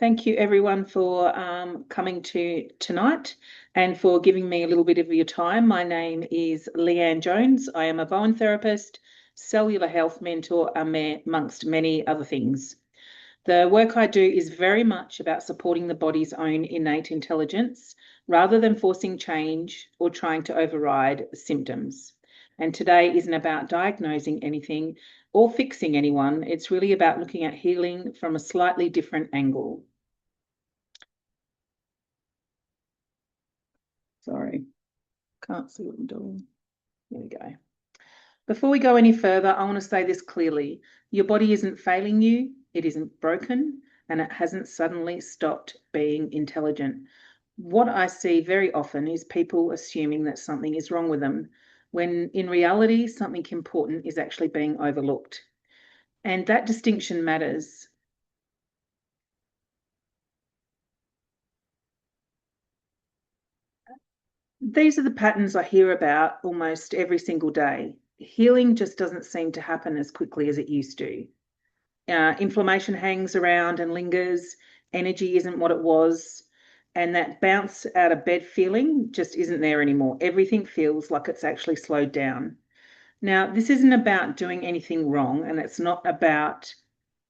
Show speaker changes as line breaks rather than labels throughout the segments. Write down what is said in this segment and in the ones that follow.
Thank you everyone for coming to tonight and for giving me a little bit of your time. My name is Leanne Jones. I am a Bowen therapist, cellular health mentor, amongst many other things. The work I do is very much about supporting the body's own innate intelligence rather than forcing change or trying to override symptoms. And today isn't about diagnosing anything or fixing anyone. It's really about looking at healing from a slightly different angle. Sorry, can't see what I'm doing. There we go. Before we go any further, I want to say this clearly. Your body isn't failing you, it isn't broken, and it hasn't suddenly stopped being intelligent. What I see very often is people assuming that something is wrong with them, when in reality, something important is actually being overlooked. And that distinction matters. These are the patterns I hear about almost every single day. Healing just doesn't seem to happen as quickly as it used to. Inflammation hangs around and lingers, energy isn't what it was, and that bounce out of bed feeling just isn't there anymore. Everything feels like it's actually slowed down. Now, this isn't about doing anything wrong, and it's not about,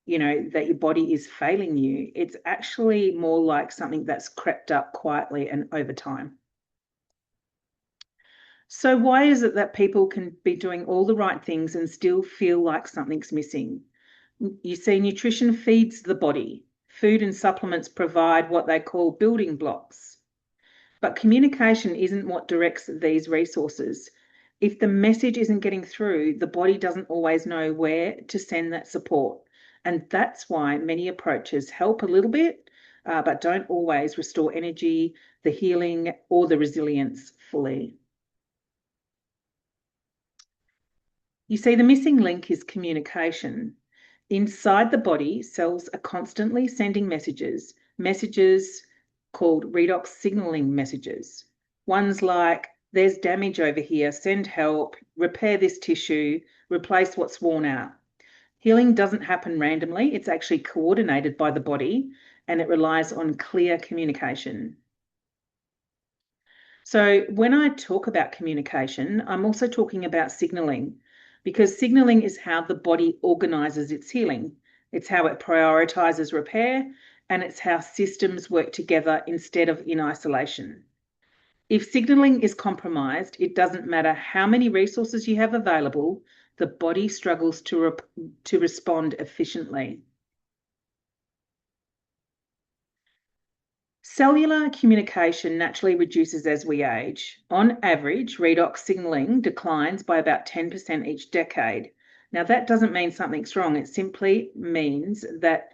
that your body is failing you. It's actually more like something that's crept up quietly and over time. So why is it that people can be doing all the right things and still feel like something's missing? You see, nutrition feeds the body. Food and supplements provide what they call building blocks. But communication isn't what directs these resources. If the message isn't getting through, the body doesn't always know where to send that support. And that's why many approaches help a little bit, but don't always restore energy, the healing, or the resilience fully. You see, the missing link is communication. Inside the body, cells are constantly sending messages called redox signaling messages. Ones like, there's damage over here, send help, repair this tissue, replace what's worn out. Healing doesn't happen randomly, it's actually coordinated by the body, and it relies on clear communication. So when I talk about communication, I'm also talking about signaling, because signaling is how the body organizes its healing. It's how it prioritizes repair, and it's how systems work together instead of in isolation. If signaling is compromised, it doesn't matter how many resources you have available, the body struggles to respond efficiently. Cellular communication naturally reduces as we age. On average, redox signaling declines by about 10% each decade. Now, that doesn't mean something's wrong. It simply means that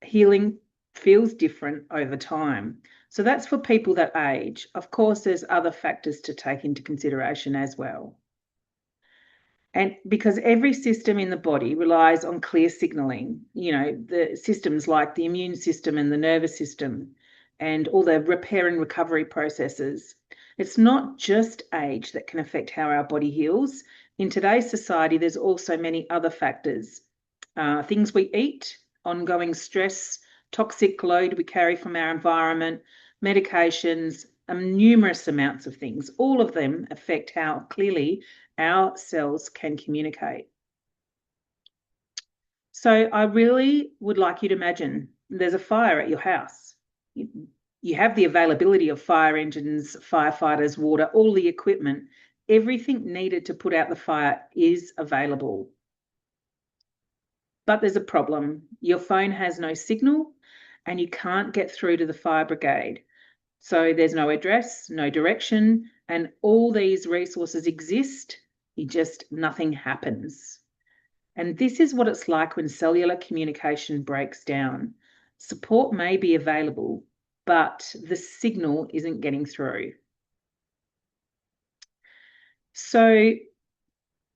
healing feels different over time. So that's for people that age. Of course, there's other factors to take into consideration as well. And because every system in the body relies on clear signaling, the systems like the immune system and the nervous system, and all the repair and recovery processes. It's not just age that can affect how our body heals. In today's society, there's also many other factors. Things we eat, ongoing stress, toxic load we carry from our environment, medications, numerous amounts of things. All of them affect how clearly our cells can communicate. So I really would like you to imagine there's a fire at your house. You have the availability of fire engines, firefighters, water, all the equipment. Everything needed to put out the fire is available. But there's a problem. Your phone has no signal and you can't get through to the fire brigade. So there's no address, no direction, and all these resources exist, nothing happens. And this is what it's like when cellular communication breaks down. Support may be available, but the signal isn't getting through. So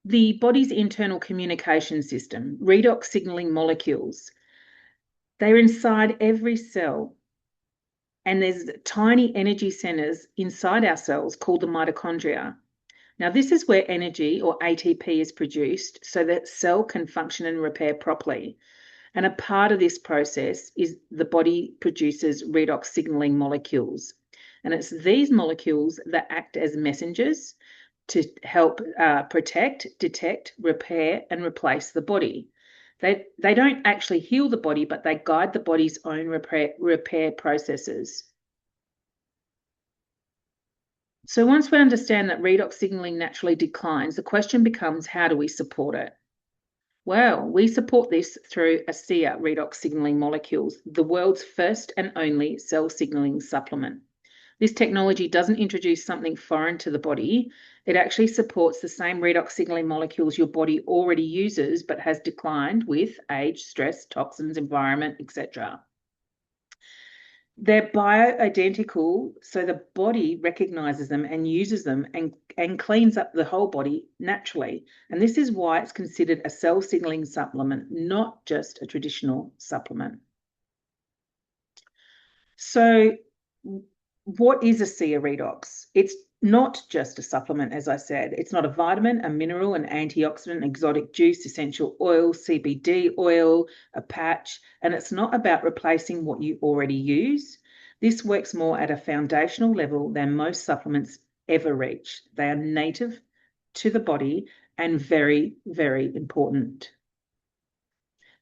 the body's internal communication system, redox signaling molecules, they're inside every cell. And there's tiny energy centers inside our cells called the mitochondria. Now, this is where energy or ATP is produced so that cell can function and repair properly. And a part of this process is the body produces redox signaling molecules. And it's these molecules that act as messengers to help protect, detect, repair, and replace the body. They don't actually heal the body, but they guide the body's own repair processes. So once we understand that redox signaling naturally declines, the question becomes, how do we support it? Well, we support this through ASEA redox signaling molecules, the world's first and only cell signaling supplement. This technology doesn't introduce something foreign to the body. It actually supports the same redox signaling molecules your body already uses but has declined with age, stress, toxins, environment, etc. They're bioidentical, so the body recognizes them and uses them and cleans up the whole body naturally. And this is why it's considered a cell signaling supplement, not just a traditional supplement. So what is ASEA redox? It's not just a supplement, as I said. It's not a vitamin, a mineral, an antioxidant, exotic juice, essential oil, CBD oil, a patch, and it's not about replacing what you already use. This works more at a foundational level than most supplements ever reach. They are native to the body and very, very important.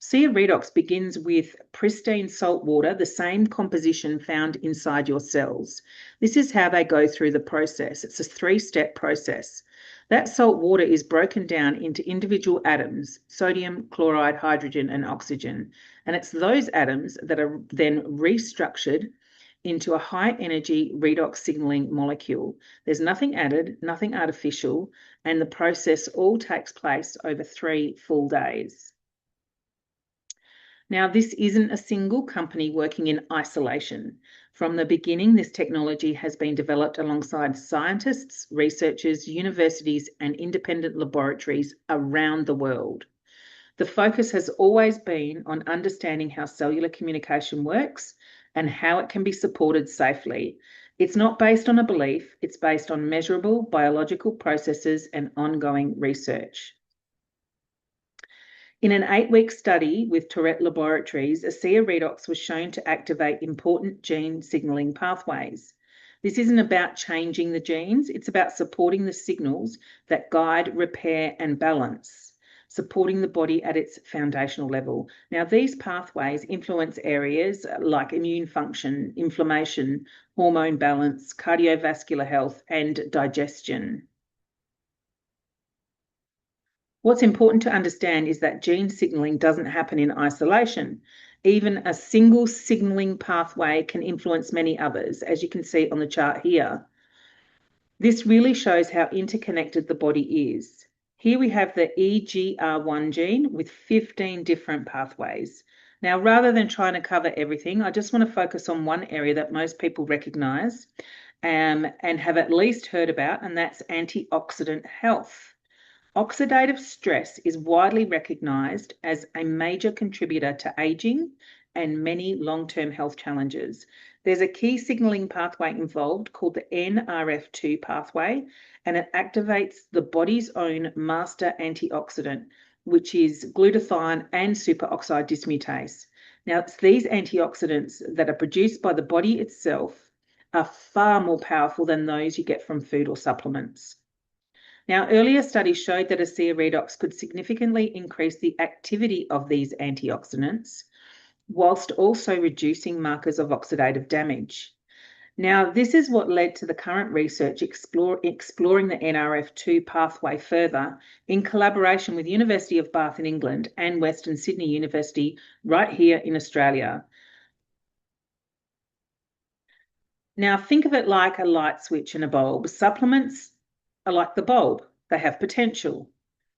ASEA redox begins with pristine salt water, the same composition found inside your cells. This is how they go through the process. It's a 3-step process. That salt water is broken down into individual atoms, sodium, chloride, hydrogen, and oxygen. And it's those atoms that are then restructured into a high-energy redox signaling molecule. There's nothing added, nothing artificial, and the process all takes place over 3 full days. Now, this isn't a single company working in isolation. From the beginning, this technology has been developed alongside scientists, researchers, universities, and independent laboratories around the world. The focus has always been on understanding how cellular communication works and how it can be supported safely. It's not based on a belief, it's based on measurable biological processes and ongoing research. In an 8-week study with Tourette Laboratories, ASEA redox was shown to activate important gene signaling pathways. This isn't about changing the genes, it's about supporting the signals that guide, repair, and balance, supporting the body at its foundational level. Now, these pathways influence areas like immune function, inflammation, hormone balance, cardiovascular health, and digestion. What's important to understand is that gene signaling doesn't happen in isolation. Even a single signaling pathway can influence many others, as you can see on the chart here. This really shows how interconnected the body is. Here we have the EGR1 gene with 15 different pathways. Now, rather than trying to cover everything, I just want to focus on one area that most people recognize and have at least heard about, and that's antioxidant health. Oxidative stress is widely recognised as a major contributor to ageing and many long-term health challenges. There's a key signalling pathway involved called the NRF2 pathway, and it activates the body's own master antioxidant, which is glutathione and superoxide dismutase. Now, it's these antioxidants that are produced by the body itself are far more powerful than those you get from food or supplements. Now, earlier studies showed that ASEA redox could significantly increase the activity of these antioxidants, whilst also reducing markers of oxidative damage. Now, this is what led to the current research exploring the NRF2 pathway further in collaboration with University of Bath in England and Western Sydney University right here in Australia. Now, think of it like a light switch in a bulb. Supplements are like the bulb. They have potential,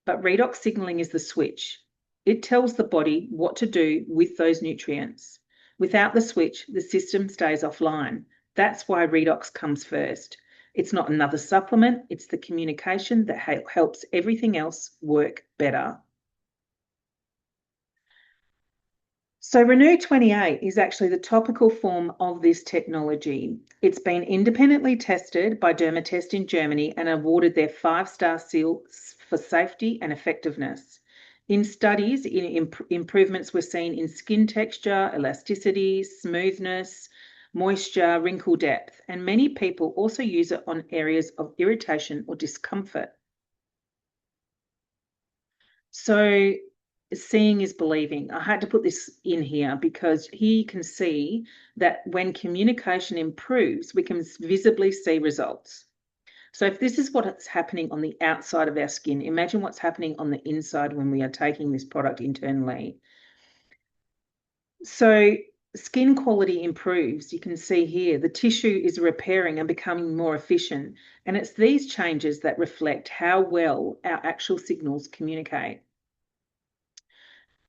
but redox signaling is the switch. It tells the body what to do with those nutrients. Without the switch, the system stays offline. That's why redox comes first. It's not another supplement, it's the communication that helps everything else work better. So Renew 28 is actually the topical form of this technology. It's been independently tested by Dermatest in Germany and awarded their 5-star seal for safety and effectiveness. In studies, improvements were seen in skin texture, elasticity, smoothness, moisture, wrinkle depth, and many people also use it on areas of irritation or discomfort. So seeing is believing. I had to put this in here because here you can see that when communication improves, we can visibly see results. So if this is what's happening on the outside of our skin, imagine what's happening on the inside when we are taking this product internally. So skin quality improves. You can see here the tissue is repairing and becoming more efficient. And it's these changes that reflect how well our actual signals communicate.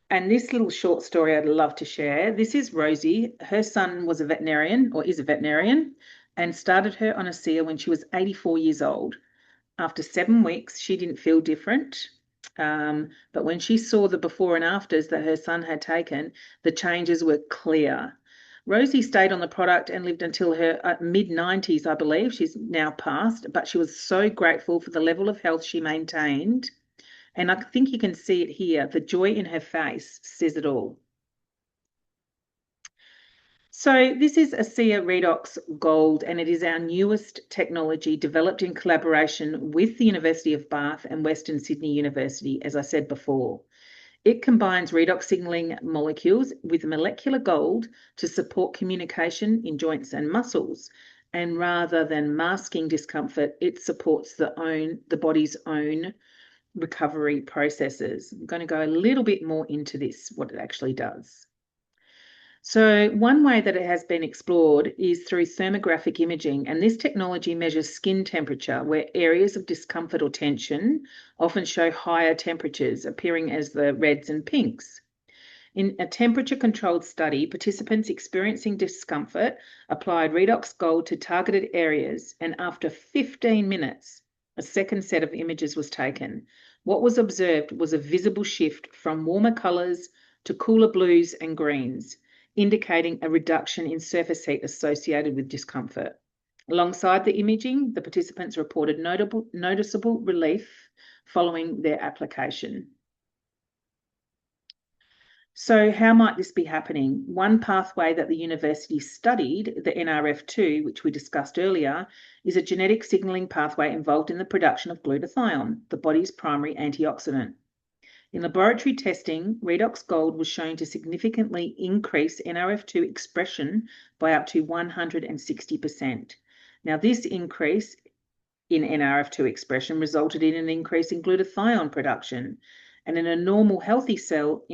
And this little short story I'd love to share. This is Rosie. Her son was a veterinarian, or is a veterinarian, and started her on ASEA when she was 84 years old. After 7 weeks, she didn't feel different. But when she saw the before and afters that her son had taken, the changes were clear. Rosie stayed on the product and lived until her mid-90s, I believe. She's now passed, but she was so grateful for the level of health she maintained. And I think you can see it here. The joy in her face says it all. So this is ASEA Redox Gold, and it is our newest technology developed in collaboration with the University of Bath and Western Sydney University, as I said before. It combines redox signaling molecules with molecular gold to support communication in joints and muscles. And rather than masking discomfort, it supports the body's own recovery processes. I'm going to go a little bit more into this, what it actually does. So one way that it has been explored is through thermographic imaging, and this technology measures skin temperature where areas of discomfort or tension often show higher temperatures, appearing as the reds and pinks. In a temperature-controlled study, participants experiencing discomfort applied Redox Gold to targeted areas, and after 15 minutes, a second set of images was taken. What was observed was a visible shift from warmer colours to cooler blues and greens, indicating a reduction in surface heat associated with discomfort. Alongside the imaging, the participants reported noticeable relief following their application. So how might this be happening? One pathway that the university studied, the NRF2, which we discussed earlier, is a genetic signalling pathway involved in the production of glutathione, the body's primary antioxidant. In laboratory testing, Redox Gold was shown to significantly increase NRF2 expression by up to 160%. Now, this increase in NRF2 expression resulted in an increase in glutathione production. And in a normal healthy cell,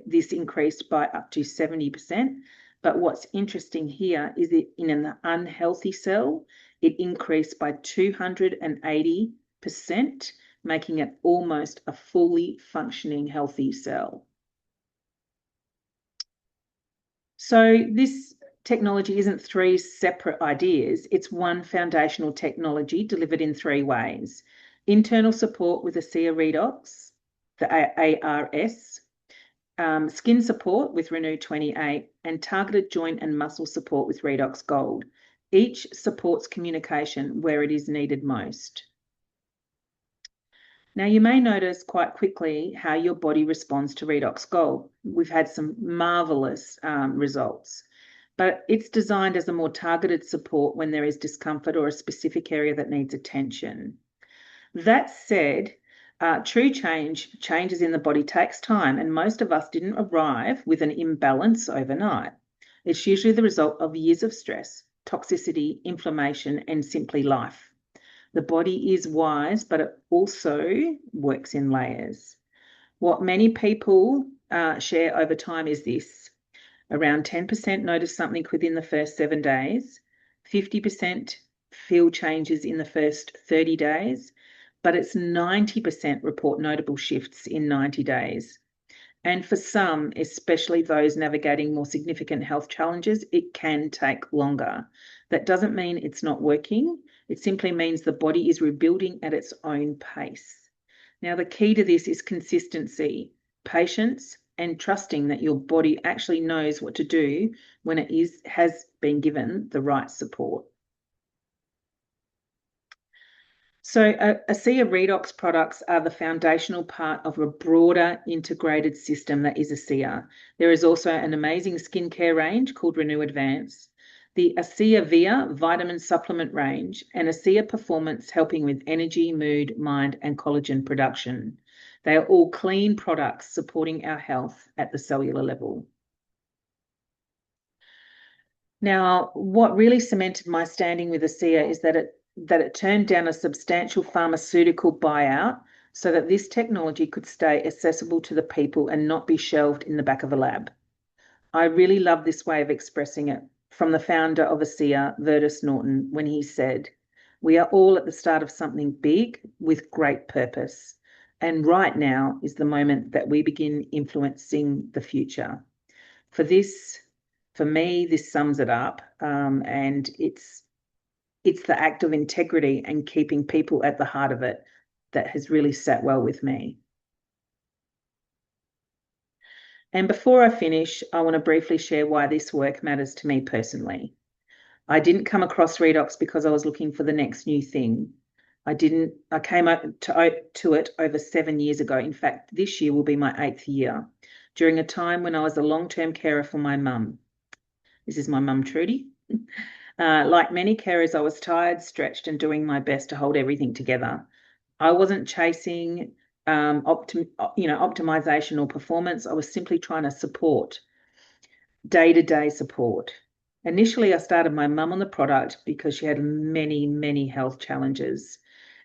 this increased by up to 70%. But what's interesting here is that in an unhealthy cell, it increased by 280%, making it almost a fully functioning healthy cell. So this technology isn't three separate ideas. It's one foundational technology delivered in three ways. Internal support with ASEA Redox, the ARS, skin support with Renew 28, and targeted joint and muscle support with Redox Gold. Each supports communication where it is needed most. Now, you may notice quite quickly how your body responds to Redox Gold. We've had some marvellous results, but it's designed as a more targeted support when there is discomfort or a specific area that needs attention. That said, true changes in the body takes time, and most of us didn't arrive with an imbalance overnight. It's usually the result of years of stress, toxicity, inflammation, and simply life. The body is wise, but it also works in layers. What many people share over time is this. Around 10% notice something within the first 7 days, 50% feel changes in the first 30 days, but it's 90% report notable shifts in 90 days. And for some, especially those navigating more significant health challenges, it can take longer. That doesn't mean it's not working. It simply means the body is rebuilding at its own pace. Now, the key to this is consistency, patience, and trusting that your body actually knows what to do when it has been given the right support. So, ASEA redox products are the foundational part of a broader integrated system that is ASEA. There is also an amazing skincare range called Renew Advance, the ASEA Via vitamin supplement range, and ASEA Performance helping with energy, mood, mind, and collagen production. They are all clean products supporting our health at the cellular level. Now, what really cemented my standing with ASEA is that it turned down a substantial pharmaceutical buyout so that this technology could stay accessible to the people and not be shelved in the back of a lab. I really love this way of expressing it from the founder of ASEA, Vertus Norton, when he said, "We are all at the start of something big with great purpose. And right now is the moment that we begin influencing the future." For this, for me, this sums it up. And it's the act of integrity and keeping people at the heart of it that has really sat well with me. And before I finish, I want to briefly share why this work matters to me personally. I didn't come across redox because I was looking for the next new thing. I came to it over 7 years ago. In fact, this year will be my 8th year, during a time when I was a long-term carer for my mum. This is my mum, Trudy. Like many carers, I was tired, stretched, and doing my best to hold everything together. I wasn't chasing optimization or performance. I was simply trying to support, day-to-day support. Initially, I started my mum on the product because she had many, many health challenges.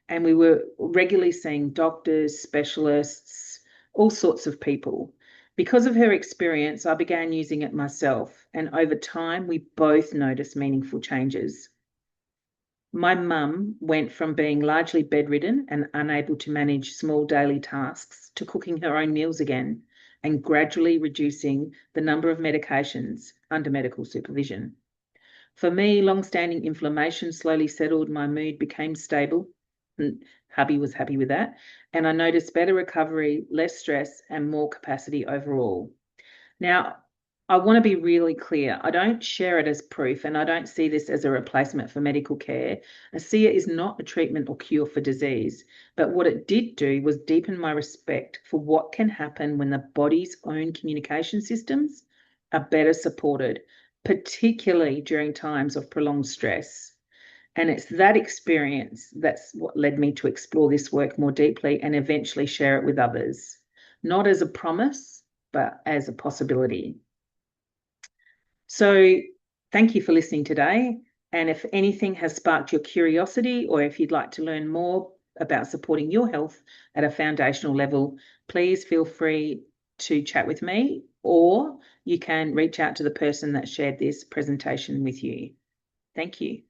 And we were regularly seeing doctors, specialists, all sorts of people. Because of her experience, I began using it myself. And over time, we both noticed meaningful changes. My mum went from being largely bedridden and unable to manage small daily tasks to cooking her own meals again and gradually reducing the number of medications under medical supervision. For me, long-standing inflammation slowly settled, my mood became stable, and hubby was happy with that, and I noticed better recovery, less stress, and more capacity overall. Now, I want to be really clear. I don't share it as proof, and I don't see this as a replacement for medical care. ASEA is not a treatment or cure for disease, but what it did do was deepen my respect for what can happen when the body's own communication systems are better supported, particularly during times of prolonged stress. And it's that experience that's what led me to explore this work more deeply and eventually share it with others, not as a promise, but as a possibility. So thank you for listening today. And if anything has sparked your curiosity, or if you'd like to learn more about supporting your health at a foundational level, please feel free to chat with me, or you can reach out to the person that shared this presentation with you. Thank you.